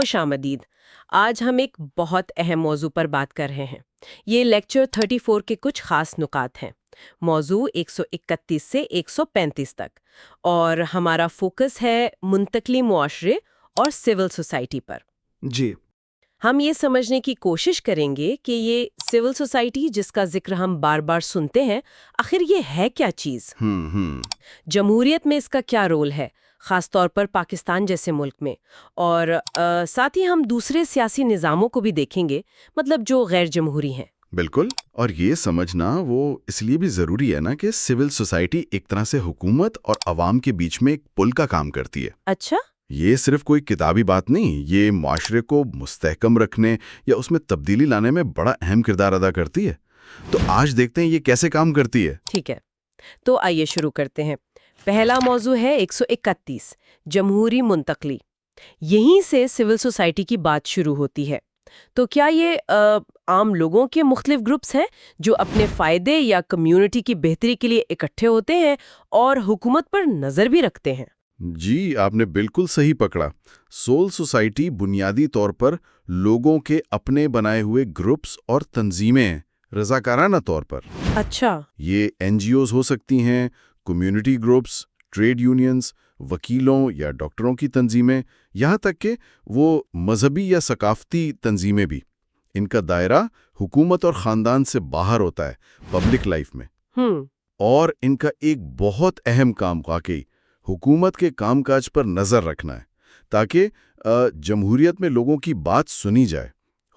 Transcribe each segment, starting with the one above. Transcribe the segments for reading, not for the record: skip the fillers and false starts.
خوش آمدید۔ آج ہم ایک بہت اہم موضوع پر بات کر رہے ہیں۔ یہ لیکچر 34 کے کچھ خاص نکات ہیں، موضوع 131 سے 135 تک، اور ہمارا فوکس ہے منتقلی معاشرے اور سول سوسائٹی پر۔ جی، ہم یہ سمجھنے کی کوشش کریں گے کہ یہ سول سوسائٹی جس کا ذکر ہم بار بار سنتے ہیں، آخر یہ ہے کیا چیز؟ جمہوریت میں اس کا کیا رول ہے، خاص طور پر پاکستان جیسے ملک میں، اور ساتھ ہی ہم دوسرے سیاسی نظاموں کو بھی دیکھیں گے، مطلب جو غیر جمہوری ہیں۔ بالکل، اور یہ سمجھنا وہ اس لیے بھی ضروری ہے نا کہ سول سوسائٹی ایک طرح سے حکومت اور عوام کے بیچ میں ایک پل کا کام کرتی ہے۔ اچھا، یہ صرف کوئی کتابی بات نہیں، یہ معاشرے کو مستحکم رکھنے یا اس میں تبدیلی لانے میں بڑا اہم کردار ادا کرتی ہے۔ تو آج دیکھتے ہیں یہ کیسے کام کرتی ہے۔ ٹھیک ہے، تو آئیے شروع کرتے ہیں۔ پہلا موضوع ہے 131، جمہوری منتقلی۔ یہیں سے سول سوسائٹی کی بات شروع ہوتی ہے۔ تو کیا یہ عام لوگوں کے مختلف گروپس ہیں جو اپنے فائدے یا کمیونٹی کی بہتری کے لیے اکٹھے ہوتے ہیں اور حکومت پر نظر بھی رکھتے ہیں؟ جی، آپ نے بالکل صحیح پکڑا۔ سول سوسائٹی بنیادی طور پر لوگوں کے اپنے بنائے ہوئے گروپس اور تنظیمیں ہیں، رضاکارانہ طور پر۔ اچھا، یہ این جی اوز ہو سکتی ہیں، کمیونٹی گروپس، ٹریڈ یونینز، وکیلوں یا ڈاکٹروں کی تنظیمیں، یہاں تک کہ وہ مذہبی یا ثقافتی تنظیمیں بھی۔ ان کا دائرہ حکومت اور خاندان سے باہر ہوتا ہے، پبلک لائف میں۔ اور ان کا ایک بہت اہم کام واقعی حکومت کے کام کاج پر نظر رکھنا ہے، تاکہ جمہوریت میں لوگوں کی بات سنی جائے،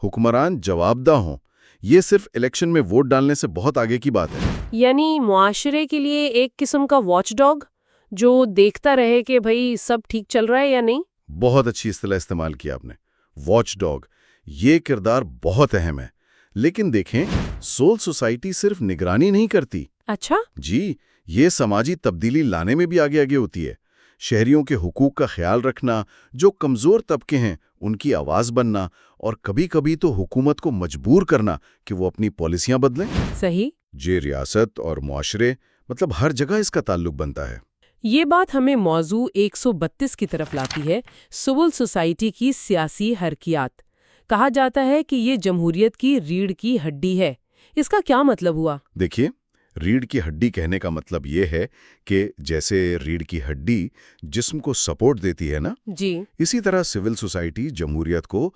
حکمران جواب دہ ہوں۔ یہ صرف الیکشن میں ووٹ ڈالنے سے بہت آگے کی بات ہے۔ یعنی معاشرے کے لیے ایک قسم کا واچ ڈاگ جو دیکھتا رہے کہ بھئی سب ٹھیک چل رہا ہے یا نہیں؟ بہت اچھی اصطلاح استعمال کیا آپ نے، واچ ڈاگ۔ یہ کردار بہت اہم ہے، لیکن دیکھیں، سول سوسائٹی صرف نگرانی نہیں کرتی۔ اچھا، جی، یہ سماجی تبدیلی لانے میں بھی آگے ہوتی ہے۔ شہریوں کے حقوق کا خیال رکھنا، جو کمزور طبقے ہیں ان کی آواز بننا، اور کبھی کبھی تو حکومت کو مجبور کرنا کہ وہ اپنی پالیسیاں بدلیں۔ صحیح۔ جی، ریاست اور معاشرے، مطلب ہر جگہ اس کا تعلق بنتا ہے۔ یہ بات ہمیں موضوع 132 کی طرف لاتی ہے، سول سوسائٹی کی سیاسی حرکیات۔ کہا جاتا ہے کہ یہ جمہوریت کی ریڑھ کی ہڈی ہے۔ اس کا کیا مطلب ہوا؟ دیکھیے، ریڑھ کی ہڈی کہنے کا مطلب یہ ہے کہ جیسے ریڑھ کی ہڈی جسم کو سپورٹ دیتی ہے نا، جی، اسی طرح سول سوسائٹی جمہوریت کو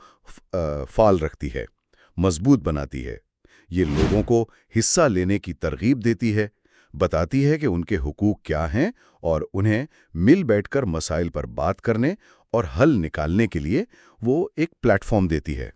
فعال رکھتی ہے، مضبوط بناتی ہے۔ یہ لوگوں کو حصہ لینے کی ترغیب دیتی ہے، بتاتی ہے کہ ان کے حقوق کیا ہیں، اور انہیں مل بیٹھ کر مسائل پر بات کرنے اور حل نکالنے کے لیے وہ ایک پلیٹ فارم دیتی ہے۔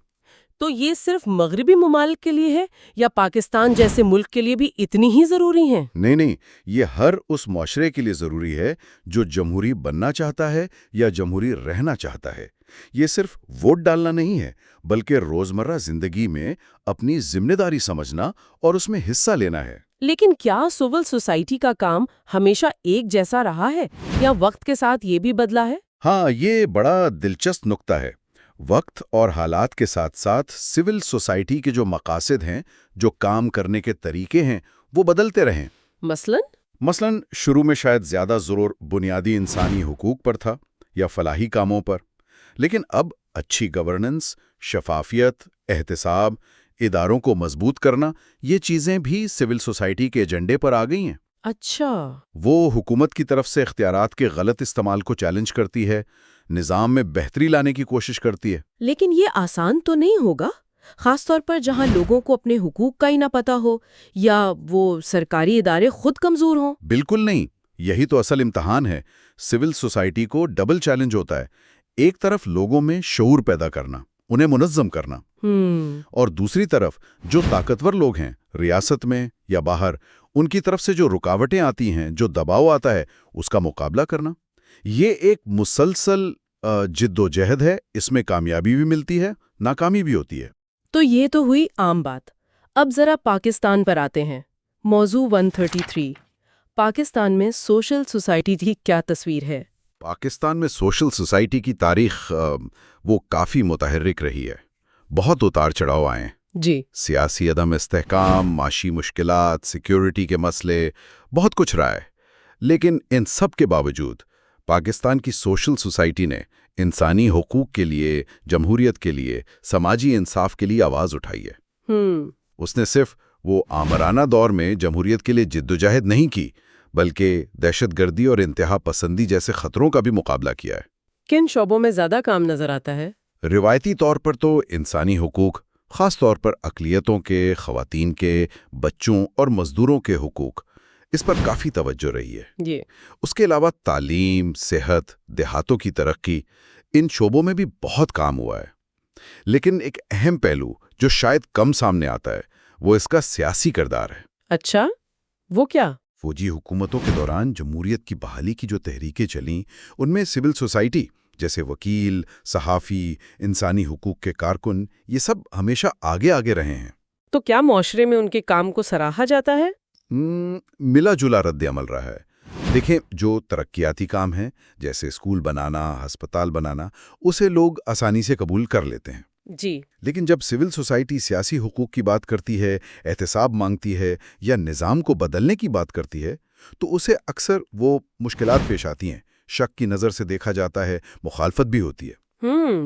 تو یہ صرف مغربی ممالک کے لیے ہے یا پاکستان جیسے ملک کے لیے بھی اتنی ہی ضروری ہیں؟ نہیں، یہ ہر اس معاشرے کے لیے ضروری ہے جو جمہوری بننا چاہتا ہے یا جمہوری رہنا چاہتا ہے۔ یہ صرف ووٹ ڈالنا نہیں ہے، بلکہ روزمرہ زندگی میں اپنی ذمہ داری سمجھنا اور اس میں حصہ لینا ہے۔ لیکن کیا سول سوسائٹی کا کام ہمیشہ ایک جیسا رہا ہے یا وقت کے ساتھ یہ بھی بدلا ہے؟ ہاں، یہ بڑا دلچسپ نکتہ ہے۔ وقت اور حالات کے ساتھ ساتھ سول سوسائٹی کے جو مقاصد ہیں، جو کام کرنے کے طریقے ہیں، وہ بدلتے رہیں۔ مثلاً شروع میں شاید زیادہ زور بنیادی انسانی حقوق پر تھا یا فلاحی کاموں پر، لیکن اب اچھی گورننس، شفافیت، احتساب، اداروں کو مضبوط کرنا، یہ چیزیں بھی سول سوسائٹی کے ایجنڈے پر آ گئی ہیں۔ اچھا، وہ حکومت کی طرف سے اختیارات کے غلط استعمال کو چیلنج کرتی ہے، نظام میں بہتری لانے کی کوشش کرتی ہے۔ لیکن یہ آسان تو نہیں ہوگا، خاص طور پر جہاں لوگوں کو اپنے حقوق کا ہی نہ پتہ ہو یا وہ سرکاری ادارے خود کمزور ہوں۔ بالکل نہیں، یہی تو اصل امتحان ہے۔ سول سوسائٹی کو ڈبل چیلنج ہوتا ہے، ایک طرف لوگوں میں شعور پیدا کرنا، انہیں منظم کرنا، اور دوسری طرف جو طاقتور لوگ ہیں ریاست میں یا باہر، ان کی طرف سے جو رکاوٹیں آتی ہیں، جو دباؤ آتا ہے، اس کا مقابلہ کرنا۔ یہ ایک مسلسل جد و جہد ہے، اس میں کامیابی بھی ملتی ہے، ناکامی بھی ہوتی ہے۔ تو یہ تو ہوئی عام بات۔ اب ذرا پاکستان پر آتے ہیں، موضوع 133۔ پاکستان میں سوشل سوسائٹی کی کیا تصویر ہے؟ پاکستان میں سوشل سوسائٹی کی تاریخ وہ کافی متحرک رہی ہے، بہت اتار چڑھاؤ آئے ہیں۔ جی، سیاسی عدم استحکام، معاشی مشکلات، سیکیورٹی کے مسئلے، بہت کچھ رہا ہے۔ لیکن ان سب کے باوجود پاکستان کی سوشل سوسائٹی نے انسانی حقوق کے لیے، جمہوریت کے لیے، سماجی انصاف کے لیے آواز اٹھائی ہے۔ اس نے صرف وہ آمرانہ دور میں جمہوریت کے لیے جدوجہد نہیں کی، بلکہ دہشت گردی اور انتہا پسندی جیسے خطروں کا بھی مقابلہ کیا ہے۔ کن شعبوں میں زیادہ کام نظر آتا ہے؟ روایتی طور پر تو انسانی حقوق، خاص طور پر اقلیتوں کے، خواتین کے، بچوں اور مزدوروں کے حقوق، اس پر کافی توجہ رہی ہے۔ جی۔ اس کے علاوہ تعلیم، صحت، دیہاتوں کی ترقی، ان شعبوں میں بھی بہت کام ہوا ہے۔ لیکن ایک اہم پہلو جو شاید کم سامنے آتا ہے وہ اس کا سیاسی کردار ہے۔ اچھا، وہ کیا؟ فوجی حکومتوں کے دوران جمہوریت کی بحالی کی جو تحریکیں چلیں، ان میں سول سوسائٹی جیسے وکیل، صحافی، انسانی حقوق کے کارکن، یہ سب ہمیشہ آگے آگے رہے ہیں۔ تو کیا معاشرے میں ان کے کام کو سراہا جاتا ہے؟ ملا جلا رد عمل رہا ہے۔ دیکھیں، جو ترقیاتی کام ہیں جیسے اسکول بنانا، ہسپتال بنانا، اسے لوگ آسانی سے قبول کر لیتے ہیں۔ جی۔ لیکن جب سول سوسائٹی سیاسی حقوق کی بات کرتی ہے، احتساب مانگتی ہے یا نظام کو بدلنے کی بات کرتی ہے، تو اسے اکثر وہ مشکلات پیش آتی ہیں، شک کی نظر سے دیکھا جاتا ہے، مخالفت بھی ہوتی ہے۔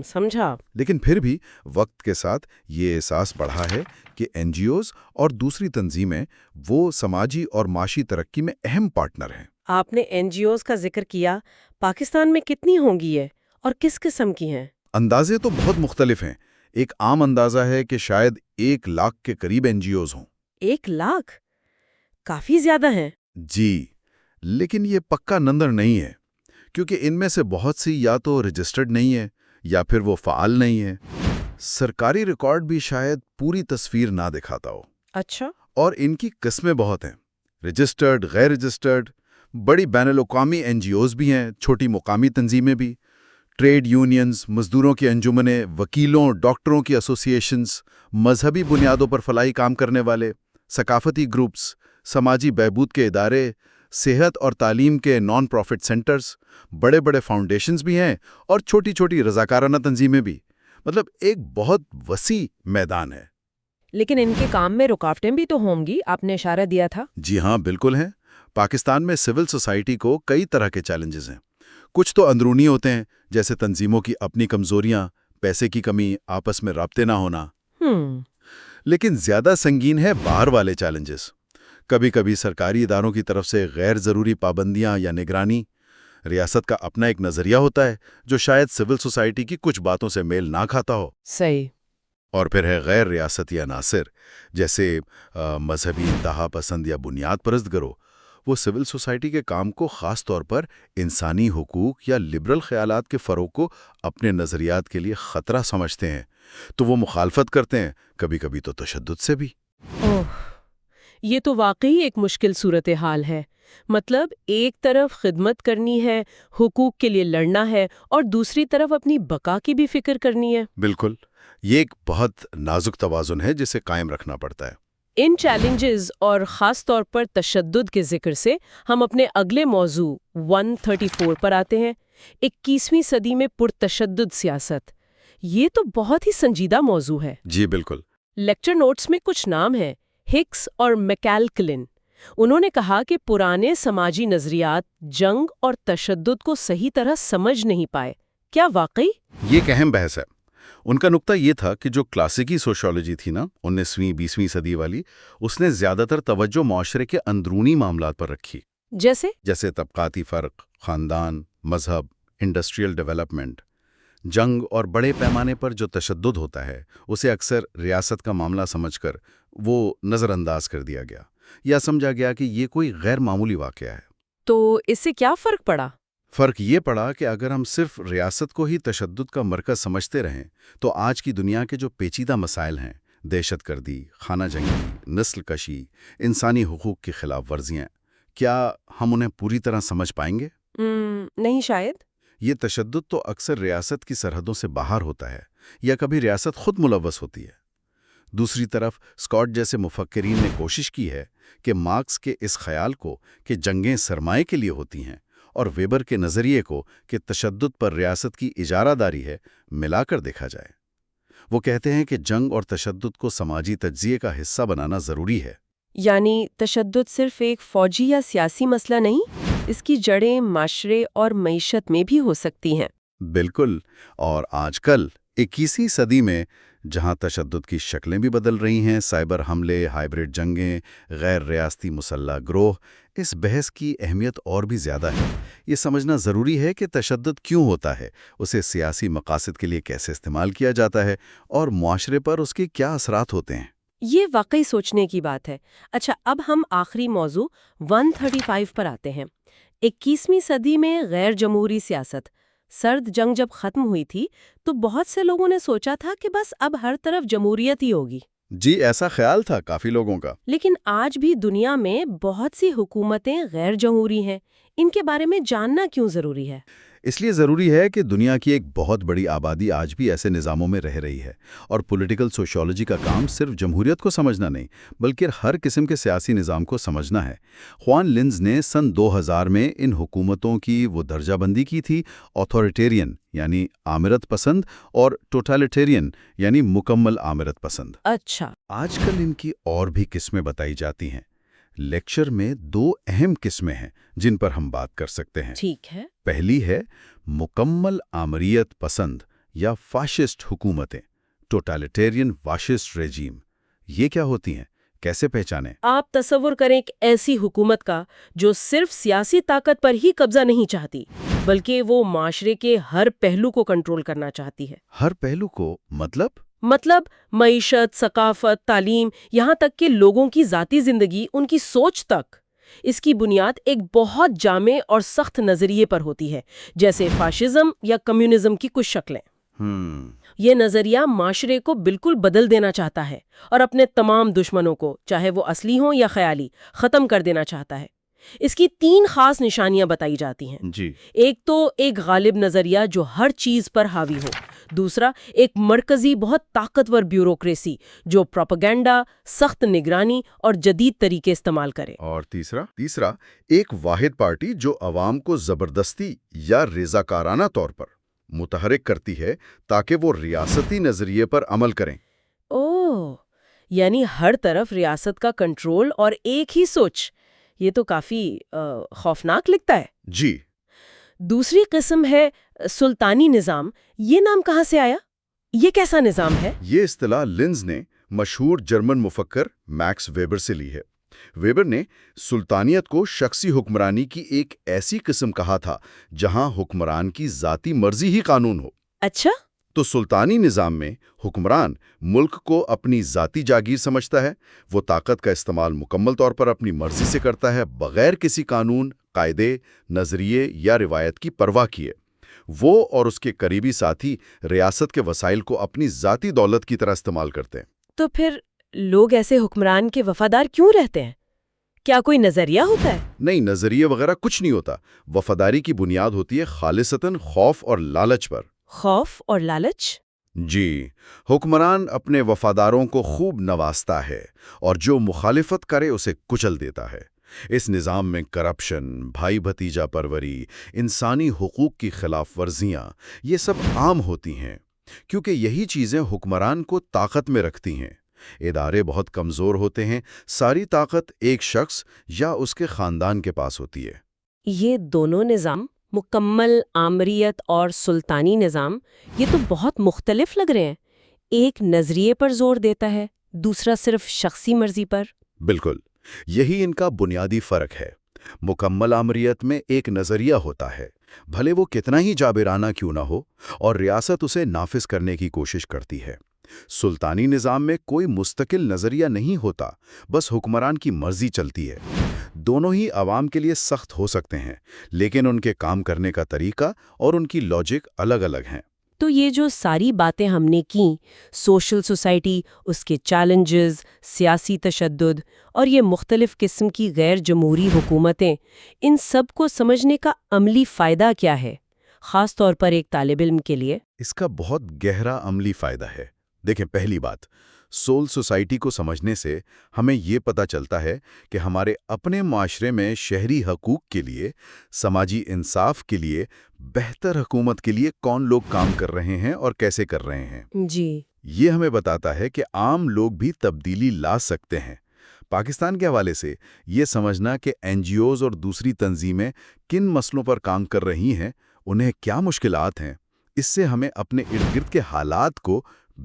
سمجھا۔ لیکن پھر بھی وقت کے ساتھ یہ احساس بڑھا ہے کہ این جی اوز اور دوسری تنظیمیں وہ سماجی اور معاشی ترقی میں اہم پارٹنر ہیں۔ آپ نے این جی اوز کا ذکر کیا، پاکستان میں کتنی ہوں گی ہے اور کس قسم کی ہیں؟ اندازے تو بہت مختلف ہیں۔ ایک عام اندازہ ہے کہ شاید 1,00,000 کے قریب این جی اوز ہوں۔ 1,00,000؟ کافی زیادہ ہیں۔ جی، لیکن یہ پکا نمبر نہیں ہے، کیونکہ ان میں سے بہت سی یا تو رجسٹرڈ نہیں ہے یا پھر وہ فعال نہیں ہے۔ سرکاری ریکارڈ بھی شاید پوری تصویر نہ دکھاتا ہو۔ اچھا۔ اور ان کی قسمیں بہت ہیں، رجسٹرڈ، غیر رجسٹرڈ، بڑی بین الاقوامی این جی اوز بھی ہیں، چھوٹی مقامی تنظیمیں بھی، ٹریڈ یونینز، مزدوروں کی انجمنیں، وکیلوں، ڈاکٹروں کی ایسوسی ایشنز، مذہبی بنیادوں پر فلاحی کام کرنے والے، ثقافتی گروپس، سماجی بہبود کے ادارے، صحت اور تعلیم کے نان پروفٹ سینٹرز، بڑے بڑے فاؤنڈیشنز بھی ہیں اور چھوٹی چھوٹی رضاکارانہ تنظیمیں بھی۔ مطلب ایک بہت وسیع میدان ہے۔ لیکن ان کے کام میں رکاوٹیں بھی تو ہوں گی، آپ نے اشارہ دیا تھا۔ جی ہاں، بالکل ہیں۔ پاکستان میں سول سوسائٹی کو کئی طرح کے چیلنجز ہیں۔ کچھ تو اندرونی ہوتے ہیں، جیسے تنظیموں کی اپنی کمزوریاں، پیسے کی کمی، آپس میں رابطے نہ ہونا۔ لیکن زیادہ سنگین ہے باہر والے چیلنجز۔ کبھی کبھی سرکاری اداروں کی طرف سے غیر ضروری پابندیاں یا نگرانی، ریاست کا اپنا ایک نظریہ ہوتا ہے جو شاید سول سوسائٹی کی کچھ باتوں سے میل نہ کھاتا ہو۔ صحیح۔ اور پھر ہے غیر ریاستی عناصر، جیسے مذہبی انتہا پسند یا بنیاد پرست گروہ۔ وہ سول سوسائٹی کے کام کو خاص طور پر انسانی حقوق یا لبرل خیالات کے فروغ کو اپنے نظریات کے لیے خطرہ سمجھتے ہیں، تو وہ مخالفت کرتے ہیں، کبھی کبھی تو تشدد سے بھی۔ یہ تو واقعی ایک مشکل صورتحال ہے۔ مطلب ایک طرف خدمت کرنی ہے، حقوق کے لیے لڑنا ہے، اور دوسری طرف اپنی بقا کی بھی فکر کرنی ہے۔ بالکل، یہ ایک بہت نازک توازن ہے جسے قائم رکھنا پڑتا ہے۔ ان چیلنجز اور خاص طور پر تشدد کے ذکر سے ہم اپنے اگلے موضوع 134 پر آتے ہیں، 21ویں صدی میں پرتشدد سیاست۔ یہ تو بہت ہی سنجیدہ موضوع ہے۔ جی بالکل۔ لیکچر نوٹس میں کچھ نام ہیں، ہکس اور میکالکلن۔ انہوں نے کہا کہ پرانے سماجی نظریات جنگ اور تشدد کو صحیح طرح سمجھ نہیں پائے۔ کیا واقعی؟ یہ ایک اہم بحث ہے۔ ان کا نقطہ یہ تھا کہ جو کلاسیکی سوشیولوجی تھی نا، 19ویں 20ویں صدی والی، اس نے زیادہ تر توجہ معاشرے کے اندرونی معاملات پر رکھی، جیسے طبقاتی فرق، خاندان، مذہب، انڈسٹریل ڈیولپمنٹ۔ جنگ اور بڑے پیمانے پر جو تشدد ہوتا ہے اسے اکثر ریاست کا معاملہ سمجھ کر وہ نظر انداز کر دیا گیا یا سمجھا گیا کہ یہ کوئی غیر معمولی واقعہ ہے۔ تو اس سے کیا فرق پڑا؟ فرق یہ پڑا کہ اگر ہم صرف ریاست کو ہی تشدد کا مرکز سمجھتے رہیں تو آج کی دنیا کے جو پیچیدہ مسائل ہیں، دہشت گردی، خانہ جنگی، نسل کشی، انسانی حقوق کی خلاف ورزیاں، کیا ہم انہیں پوری طرح سمجھ پائیں گے؟ نہیں شاید۔ یہ تشدد تو اکثر ریاست کی سرحدوں سے باہر ہوتا ہے یا کبھی ریاست خود ملوث ہوتی ہے۔ دوسری طرف اسکاٹ جیسے مفکرین نے کوشش کی ہے کہ مارکس کے اس خیال کو کہ جنگیں سرمایے کے لیے ہوتی ہیں اور ویبر کے نظریے کو کہ تشدد پر ریاست کی اجارہ داری ہے، ملا کر دیکھا جائے۔ وہ کہتے ہیں کہ جنگ اور تشدد کو سماجی تجزیے کا حصہ بنانا ضروری ہے۔ یعنی تشدد صرف ایک فوجی یا سیاسی مسئلہ نہیں، اس کی جڑیں معاشرے اور معیشت میں بھی ہو سکتی ہیں۔ بالکل. اور آج کل 21ویں صدی میں جہاں تشدد کی شکلیں بھی بدل رہی ہیں، سائبر حملے، ہائبرڈ جنگیں، غیر ریاستی مسلح گروہ، اس بحث کی اہمیت اور بھی زیادہ ہے. یہ سمجھنا ضروری ہے کہ تشدد کیوں ہوتا ہے، اسے سیاسی مقاصد کے لیے کیسے استعمال کیا جاتا ہے، اور معاشرے پر اس کے کیا اثرات ہوتے ہیں. یہ واقعی سوچنے کی بات ہے. اچھا، اب ہم آخری موضوع 135 پر آتے ہیں. 21ویں صدی میں غیر جمہوری سیاست. سرد جنگ جب ختم ہوئی تھی تو بہت سے لوگوں نے سوچا تھا کہ بس اب ہر طرف جمہوریت ہی ہوگی. جی، ایسا خیال تھا کافی لوگوں کا. لیکن آج بھی دنیا میں بہت سی حکومتیں غیر جمہوری ہیں. ان کے بارے میں جاننا کیوں ضروری ہے؟ اس لیے ضروری ہے کہ دنیا کی ایک بہت بڑی آبادی آج بھی ایسے نظاموں میں رہ رہی ہے، اور پولیٹیکل سوشیولوجی کا کام صرف جمہوریت کو سمجھنا نہیں بلکہ ہر قسم کے سیاسی نظام کو سمجھنا ہے. خوان لنز نے سن 2000 میں ان حکومتوں کی وہ درجہ بندی کی تھی: آتھوریٹیرین یعنی آمرت پسند، اور ٹوٹالیٹیرین یعنی مکمل آمرت پسند. اچھا. آج کل ان کی اور بھی قسمیں بتائی جاتی ہیں. لیکچر میں 2 اہم قسمیں ہیں جن پر ہم بات کر سکتے ہیں. ٹھیک ہے. پہلی ہے مکمل آمریت پسند یا فاشسٹ حکومتیں، ٹوٹالیٹیرین فاشسٹ ریجیم. یہ کیا ہوتی ہیں، کیسے پہچانیں؟ آپ تصور کریں ایک ایسی حکومت کا جو صرف سیاسی طاقت پر ہی قبضہ نہیں چاہتی بلکہ وہ معاشرے کے ہر پہلو کو کنٹرول کرنا چاہتی ہے. ہر پہلو کو مطلب معیشت، ثقافت، تعلیم، یہاں تک کہ لوگوں کی ذاتی زندگی، ان کی سوچ تک. اس کی بنیاد ایک بہت جامع اور سخت نظریے پر ہوتی ہے، جیسے فاشزم یا کمیونزم کی کچھ شکلیں. یہ نظریہ معاشرے کو بالکل بدل دینا چاہتا ہے اور اپنے تمام دشمنوں کو، چاہے وہ اصلی ہوں یا خیالی، ختم کر دینا چاہتا ہے. اس کی 3 خاص نشانیاں بتائی جاتی ہیں. جی. ایک تو ایک غالب نظریہ جو ہر چیز پر حاوی ہو. دوسرا، ایک مرکزی بہت طاقتور بیوروکریسی جو پروپیگنڈا، سخت نگرانی اور جدید طریقے استعمال کرے. اور تیسرا ایک واحد پارٹی جو عوام کو زبردستی یا رضاکارانہ طور پر متحرک کرتی ہے تاکہ وہ ریاستی نظریے پر عمل کریں. اوہ، یعنی ہر طرف ریاست کا کنٹرول اور ایک ہی سوچ. یہ تو کافی خوفناک لگتا ہے. جی. دوسری قسم ہے سلطانی نظام. یہ نام کہاں سے آیا؟ یہ کیسا نظام ہے؟ یہ اصطلاح لنز نے مشہور جرمن مفکر میکس ویبر سے لی ہے. ویبر نے سلطانیت کو شخصی حکمرانی کی ایک ایسی قسم کہا تھا جہاں حکمران کی ذاتی مرضی ہی قانون ہو. اچھا. تو سلطانی نظام میں حکمران ملک کو اپنی ذاتی جاگیر سمجھتا ہے. وہ طاقت کا استعمال مکمل طور پر اپنی مرضی سے کرتا ہے، بغیر کسی قانون، قاعدے، نظریے یا روایت کی پرواہ کیے. وہ اور اس کے قریبی ساتھی ریاست کے وسائل کو اپنی ذاتی دولت کی طرح استعمال کرتے ہیں. تو پھر لوگ ایسے حکمران کے وفادار کیوں رہتے ہیں؟ کیا کوئی نظریہ ہوتا ہے؟ نہیں، نظریے وغیرہ کچھ نہیں ہوتا. وفاداری کی بنیاد ہوتی ہے خالصتاً خوف اور لالچ پر. خوف اور لالچ؟ جی. حکمران اپنے وفاداروں کو خوب نوازتا ہے اور جو مخالفت کرے اسے کچل دیتا ہے. اس نظام میں کرپشن، بھائی بھتیجا پروری، انسانی حقوق کی خلاف ورزیاں، یہ سب عام ہوتی ہیں کیونکہ یہی چیزیں حکمران کو طاقت میں رکھتی ہیں. ادارے بہت کمزور ہوتے ہیں، ساری طاقت ایک شخص یا اس کے خاندان کے پاس ہوتی ہے. یہ دونوں نظام، مکمل آمریت اور سلطانی نظام، یہ تو بہت مختلف لگ رہے ہیں. ایک نظریے پر زور دیتا ہے، دوسرا صرف شخصی مرضی پر. بالکل، یہی ان کا بنیادی فرق ہے. مکمل آمریت میں ایک نظریہ ہوتا ہے، بھلے وہ کتنا ہی جابرانہ کیوں نہ ہو، اور ریاست اسے نافذ کرنے کی کوشش کرتی ہے. سلطانی نظام میں کوئی مستقل نظریہ نہیں ہوتا، بس حکمران کی مرضی چلتی ہے. دونوں ہی عوام کے لیے سخت ہو سکتے ہیں، لیکن ان کے کام کرنے کا طریقہ اور ان کی لاجک الگ الگ ہیں. تو یہ جو ساری باتیں ہم نے کیں، سوشل سوسائٹی، اس کے چیلنجز، سیاسی تشدد اور یہ مختلف قسم کی غیر جمہوری حکومتیں، ان سب کو سمجھنے کا عملی فائدہ کیا ہے، خاص طور پر ایک طالب علم کے لیے؟ اس کا بہت گہرا عملی فائدہ ہے. دیکھیں، پہلی بات، سول سوسائٹی کو سمجھنے سے ہمیں یہ پتہ چلتا ہے کہ ہمارے اپنے معاشرے میں شہری حقوق کے لیے، سماجی انصاف کے لیے، بہتر حکومت کے لیے کون لوگ کام کر رہے ہیں اور کیسے کر رہے ہیں. جی. یہ ہمیں بتاتا ہے کہ عام لوگ بھی تبدیلی لا سکتے ہیں. پاکستان کے حوالے سے یہ سمجھنا کہ NGOs اور دوسری تنظیمیں کن مسئلوں پر کام کر رہی ہیں، انہیں کیا مشکلات ہیں، اس سے ہمیں اپنے ارد گرد کے حالات کو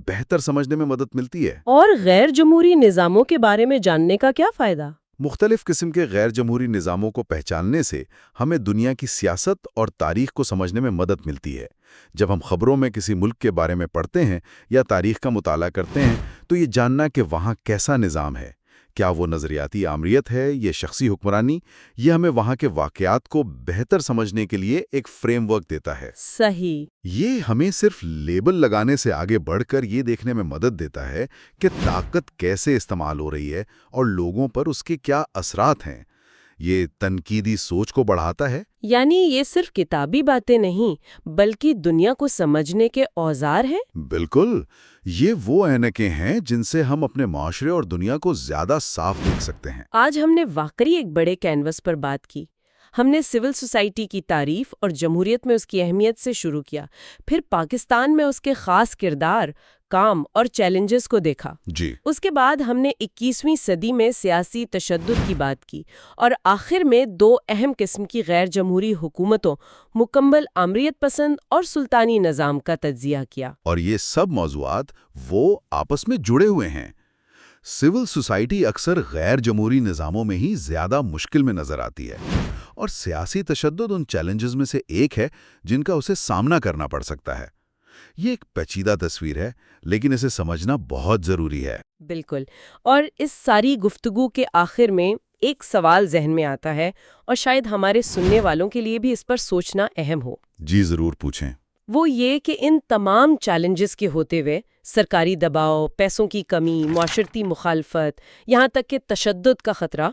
بہتر سمجھنے میں مدد ملتی ہے۔ اور غیر جمہوری نظاموں کے بارے میں جاننے کا کیا فائدہ؟ مختلف قسم کے غیر جمہوری نظاموں کو پہچاننے سے ہمیں دنیا کی سیاست اور تاریخ کو سمجھنے میں مدد ملتی ہے۔ جب ہم خبروں میں کسی ملک کے بارے میں پڑھتے ہیں یا تاریخ کا مطالعہ کرتے ہیں تو یہ جاننا کہ وہاں کیسا نظام ہے، کیا وہ نظریاتی آمریت ہے یا شخصی حکمرانی، یہ ہمیں وہاں کے واقعات کو بہتر سمجھنے کے لیے ایک فریم ورک دیتا ہے۔ صحیح۔ یہ ہمیں صرف لیبل لگانے سے آگے بڑھ کر یہ دیکھنے میں مدد دیتا ہے کہ طاقت کیسے استعمال ہو رہی ہے اور لوگوں پر اس کے کیا اثرات ہیں۔ یہ تنقیدی سوچ کو بڑھاتا ہے۔ یعنی یہ صرف کتابی باتیں نہیں بلکہ دنیا کو سمجھنے کے اوزار ہیں؟ بالکل، یہ وہ اینکیں ہیں جن سے ہم اپنے معاشرے اور دنیا کو زیادہ صاف دیکھ سکتے ہیں۔ آج ہم نے واقعی ایک بڑے کینوس پر بات کی۔ ہم نے سول سوسائٹی کی تعریف اور جمہوریت میں اس کی اہمیت سے شروع کیا، پھر پاکستان میں اس کے خاص کردار، کام اور چیلنجز کو دیکھا۔ جی، اس کے بعد ہم نے 21ویں صدی میں سیاسی تشدد کی بات کی اور آخر میں 2 اہم قسم کی غیر جمہوری حکومتوں، مکمل آمریت پسند اور سلطانی نظام کا تجزیہ کیا۔ اور یہ سب موضوعات وہ آپس میں جڑے ہوئے ہیں۔ سول سوسائٹی اکثر غیر جمہوری نظاموں میں ہی زیادہ مشکل میں نظر آتی ہے، اور سیاسی تشدد ان چیلنجز میں سے ایک ہے جن کا اسے سامنا کرنا پڑ سکتا ہے۔ یہ ایک پیچیدہ تصویر ہے، لیکن اسے سمجھنا بہت ضروری ہے۔ بالکل۔ اور اس ساری گفتگو کے آخر میں ایک سوال ذہن میں آتا ہے اور شاید ہمارے سننے والوں کے لیے بھی اس پر سوچنا اہم ہو۔ جی ضرور پوچھیں۔ وہ یہ کہ ان تمام چیلنجز کے ہوتے ہوئے سرکاری دباؤ، پیسوں کی کمی، معاشرتی مخالفت، یہاں تک کہ تشدد کا خطرہ،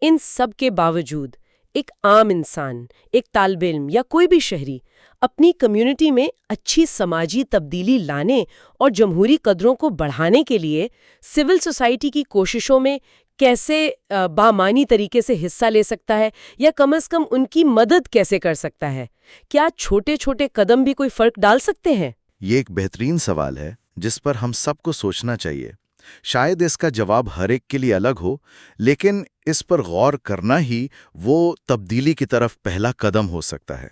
ان سب کے باوجود ایک عام انسان، ایک طالب علم یا کوئی بھی شہری اپنی کمیونٹی میں اچھی سماجی تبدیلی لانے اور جمہوری قدروں کو بڑھانے کے لیے سول سوسائٹی کی کوششوں میں کیسے بامعنی طریقے سے حصہ لے سکتا ہے، یا کم از کم ان کی مدد کیسے کر سکتا ہے؟ کیا چھوٹے چھوٹے قدم بھی کوئی فرق ڈال سکتے ہیں؟ یہ ایک بہترین سوال ہے جس پر ہم سب کو سوچنا چاہیے۔ شاید اس کا جواب ہر ایک کے لیے الگ ہو، لیکن اس پر غور کرنا ہی وہ تبدیلی کی طرف پہلا قدم ہو سکتا ہے۔